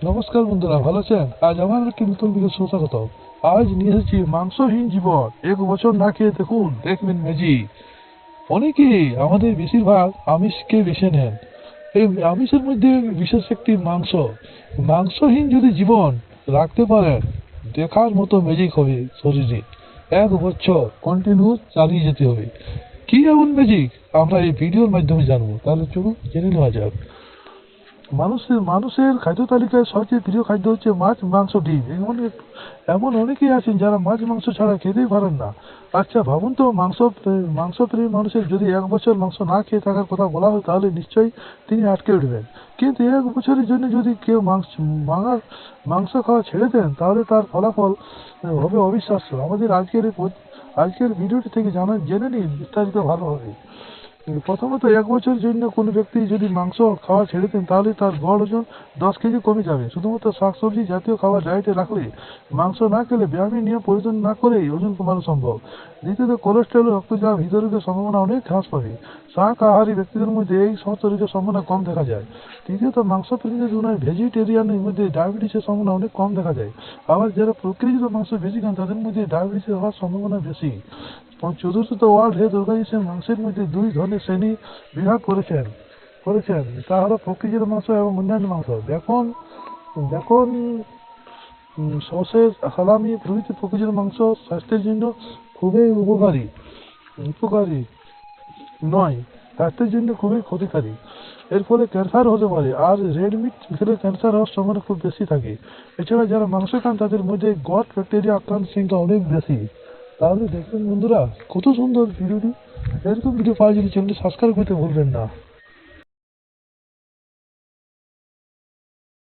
নমস্কার বন্ধুরা, ভালো আছেন? আজ আমার একটি নতুন ভিডিও স্বাগত। আজ নিয়ে এসেছি মাংসহীন জীবন। 1 বছর না খেয়ে দেখুন, দেখবেন ম্যাজিক। অনেকেই আমাদের বেশিরভাগ আমিষকে বেছে নেন। এই আমিষের মধ্যে বিশেষ একটি মাংস। মাংসহীন যদি জীবন রাখতে পারেন, দেখার মতো ম্যাজিক হবে শরীরে। 1 বছর কন্টিনিউ চালিয়ে যেতে হবে। কি এমন ম্যাজিক আমরা এই ভিডিওর মাধ্যমে জানবো। তাহলে চলুন জেনে নেওয়া যাক। মানুষের খাদ্য তালিকায় সবচেয়ে প্রিয় খাদ্য হচ্ছে মাছ, মাংস, ডিম। এমন অনেকেই আছেন যারা মাছ মাংস ছাড়া খেতেই পারেন না। আচ্ছা ভাবুন তো, মাংসপ্রিয় মানুষের যদি 1 বছর মাংস না খেয়ে থাকার কথা বলা হয়, তাহলে নিশ্চয়ই তিনি আটকে উঠবেন। কিন্তু 1 বছরের জন্য যদি কেউ মাংস খাওয়া ছেড়ে দেন, তাহলে তার ফলাফল হবে অবিশ্বাস্য। আমাদের আজকের ভিডিওটি থেকে জেনে নিন বিস্তারিত ভালোভাবে। প্রথমত, 1 বছরের জন্য কোনো ব্যক্তি যদি মাংস খাওয়া ছেড়ে দেন, তাহলে তার গড় ওজন 10 কেজি কমে যাবে। শুধুমাত্র শাকসবজি জাতীয় খাবার ডায়েটে রাখলে, মাংস না খেলে, ব্যায়ামের নিয়ম পরিবর্তন না করেই ওজন কমানো সম্ভব। দ্বিতীয়ত, কোলেস্টেরল, রক্তচাপ, হৃদরোগের সম্ভাবনা অনেক হ্রাস পাবে। শাকাহারী ব্যক্তিদের মধ্যে এই সমস্ত রোগের সম্ভাবনা কম দেখা যায়। তৃতীয়ত, মাংসপ্রেমীদের তুলনায় ভেজিটেরিয়ানের মধ্যে ডায়াবেটিসের সম্ভাবনা অনেক কম দেখা যায়। আবার যারা প্রকৃতিত মাংস বেশি খান, তাদের মধ্যে ডায়াবেটিস হওয়ার সম্ভাবনা বেশি। চতুর্থত, ওয়ার্ল্ড হেলথ অর্গানাইজেশন মাংসের মধ্যে 2 ধরনের শ্রেণী বিভাগ করেছেন। তা হলো প্রকৃতির মাংস এবং অন্যান্য মাংস। বেকন বেকন সসেজ, সালামি প্রভৃতি প্রকৃতির মাংস স্বাস্থ্যের জন্য খুবই উপকারী নয়, স্বাস্থ্যের জন্য খুবই ক্ষতিকারী। এর ফলে ক্যান্সার হতে পারে, আর রেড মিট খেলে ক্যান্সার হওয়ার সম্ভাবনা খুব বেশি থাকে। এছাড়া যারা মাংস খান, তাদের মধ্যে গট ব্যাকটেরিয়া আক্রান্তের সংখ্যা অনেক বেশি। তাহলে দেখবেন বন্ধুরা, কত সুন্দর ভিডিওটি। এরকম ভিডিও পাওয়ার জন্য চ্যানেলটি সাবস্ক্রাইব করতে ভুলবেন না।